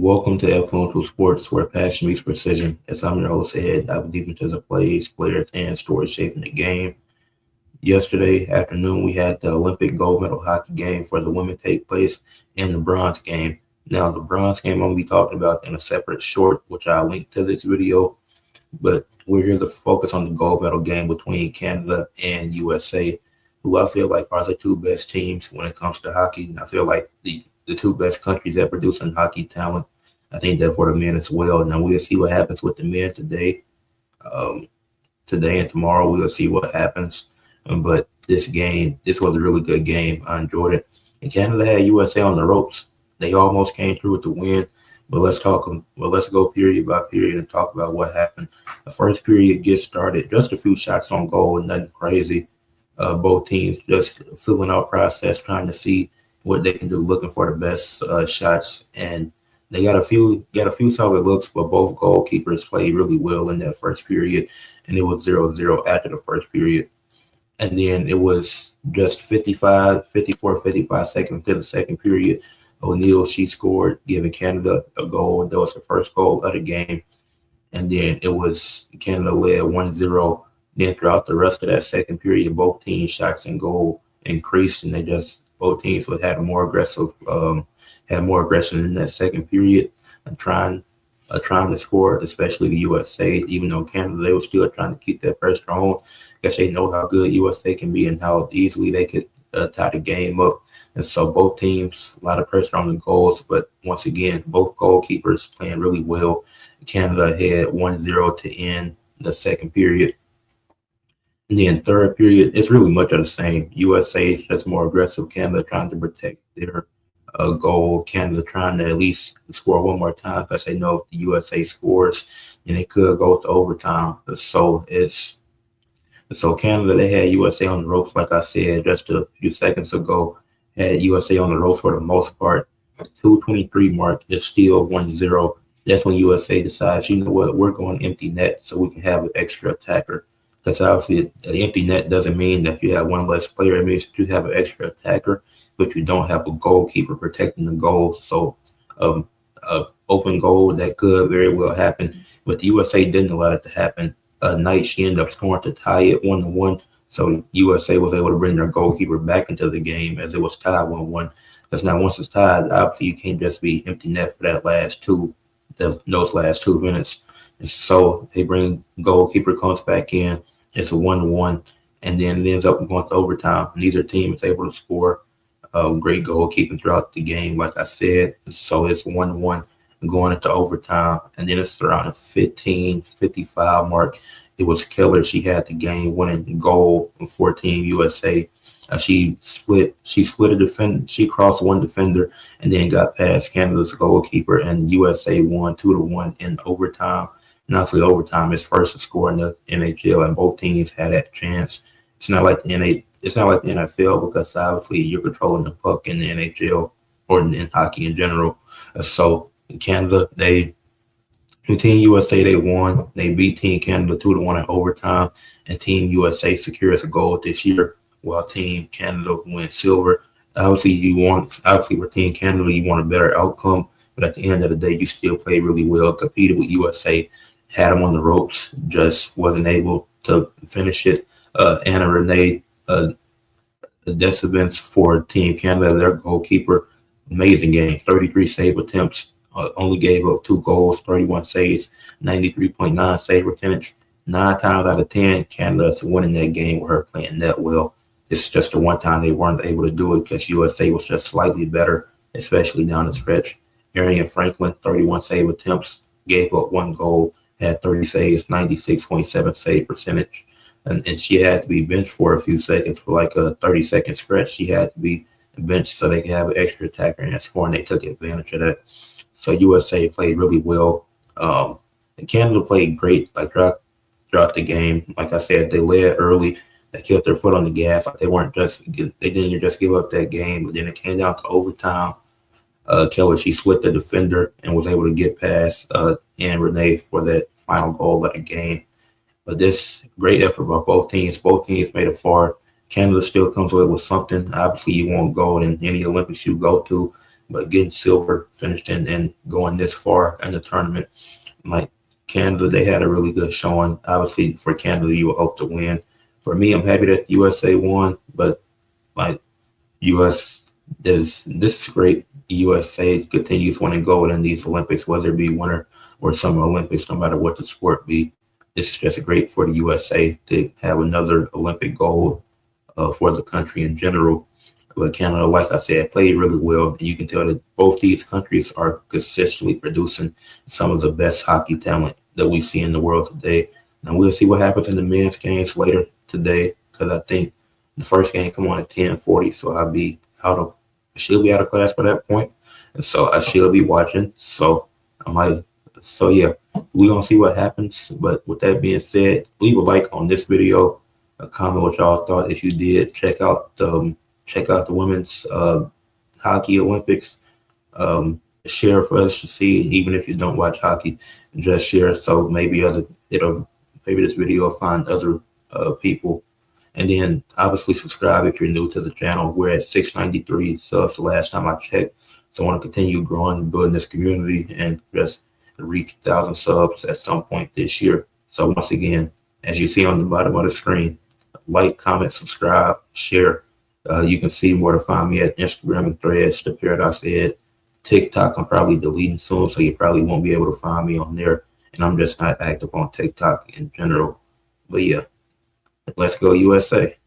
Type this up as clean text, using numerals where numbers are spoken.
Welcome to Ed Fluential Sports, where passion meets precision. As I'm your host, Ed, dive deep into the plays, players, and stories shaping the game. Yesterday afternoon, we had the Olympic gold medal hockey game for the women take place in the bronze game. Now, the bronze game I'm going to be talking about in a separate short, which I'll link to this video. But we're here to focus on the gold medal game between Canada and USA, who I feel like are the two best teams when it comes to hockey. I feel like the two best countries that produce in hockey talent. I think that for the men as well. Now we'll see what happens with the men today. Today and tomorrow we'll see what happens. But this was a really good game. I enjoyed it. And Canada had USA on the ropes. They almost came through with the win. But let's go period by period and talk about what happened. The first period gets started. Just a few shots on goal, nothing crazy. Both teams just filling out process, trying to see what they can do, looking for the best shots. And they got a few solid looks, but both goalkeepers played really well in that first period. And it was 0-0 after the first period. And then it was just 55 seconds to the second period. O'Neill, she scored, giving Canada a goal. That was the first goal of the game. And then it was Canada led 1-0. Then throughout the rest of that second period, both teams' shots and goal increased, and both teams had more aggressive in that second period and trying to score, especially the USA. Even though Canada, they were still trying to keep that pressure on. I guess they know how good USA can be and how easily they could tie the game up. And so both teams, a lot of pressure on the goals, but once again, both goalkeepers playing really well. Canada had 1-0 to end the second period. And then third period, it's really much of the same. USA is just more aggressive. Canada trying to protect their goal. Canada trying to at least score one more time because they know if the USA scores, and it could go to overtime. So Canada, they had USA on the ropes, like I said just a few seconds ago. Had USA on the ropes for the most part. 2:23 mark is still 1-0. That's when USA decides, you know what, we're going empty net so we can have an extra attacker. Because obviously, an empty net doesn't mean that you have one less player. It means that you have an extra attacker, but you don't have a goalkeeper protecting the goal. So, open goal that could very well happen. But the USA didn't allow it to happen. Knight, she ended up scoring to tie it 1-1. So USA was able to bring their goalkeeper back into the game as it was tied 1-1. Because now once it's tied, obviously you can't just be empty net for those last 2 minutes. And so they bring goalkeeper comes back in. It's a 1-1, and then it ends up going to overtime. Neither team is able to score. Great goalkeeping throughout the game, like I said. So it's 1-1 going into overtime, and then it's around the 15:55 mark. It was Keller. She had the game-winning goal for Team USA. She split a defender. She crossed one defender and then got past Canada's goalkeeper, and USA won 2-1 in overtime. Now for the overtime, it's first to score in the NHL, and both teams had that chance. It's not like the NFL because obviously you're controlling the puck in the NHL or in hockey in general. So in Canada, Team USA, they won. They beat Team Canada 2-1 in overtime, and Team USA secures a gold this year, while Team Canada wins silver. Obviously for Team Canada, you want a better outcome, but at the end of the day, you still played really well, competed with USA, had them on the ropes, just wasn't able to finish it. Anna Renee Decibens for Team Canada, their goalkeeper, amazing game, 33 save attempts, only gave up 2 goals, 31 saves, 93.9 save percentage. 9 times out of 10, Canada's winning that game with her playing that well. It's just the one time they weren't able to do it because USA was just slightly better, especially down the stretch. Arian Franklin, 31 save attempts, gave up 1 goal, had 30 saves, 96.7 save percentage. And she had to be benched for a few seconds for like a 30-second stretch. She had to be benched so they could have an extra attacker in that score, and they took advantage of that. So USA played really well. And Canada played great throughout the game. Like I said, they led early. They kept their foot on the gas. Like they didn't just give up that game. But then it came down to overtime. Keller, she split the defender and was able to get past Anne Renee for that final goal of the game. But this great effort by both teams. Both teams made it far. Canada still comes away with something. Obviously, you won't go in any Olympics you go to, but getting silver, finished and going this far in the tournament. Like Canada, they had a really good showing. Obviously, for Canada, you would hope to win. For me, I'm happy that USA won, but like US, this is great. USA continues winning gold in these Olympics, whether it be winter or summer Olympics, no matter what the sport be. This is just great for the USA to have another Olympic gold for the country in general. But Canada, like I said, played really well, and you can tell that both these countries are consistently producing some of the best hockey talent that we see in the world today. And we'll see what happens in the men's games later today, because I think the first game come on at 10:40, so I should be out of class by that point, and so I should be watching. So I might, so yeah, we're gonna see what happens. But with that being said, leave a like on this video, a comment what y'all thought. If you did, check out the women's hockey Olympics. Share for us to see, even if you don't watch hockey, just share so maybe this video will find other people. And then obviously subscribe if you're new to the channel. We're at 693 subs the last time I checked. So I want to continue growing and building this community and just reach 1,000 subs at some point this year. So once again, as you see on the bottom of the screen, like, comment, subscribe, share. You can see where to find me at Instagram and Threads, The Paradise Ed. TikTok, I'm probably deleting soon, so you probably won't be able to find me on there. And I'm just not active on TikTok in general. But yeah, let's go USA.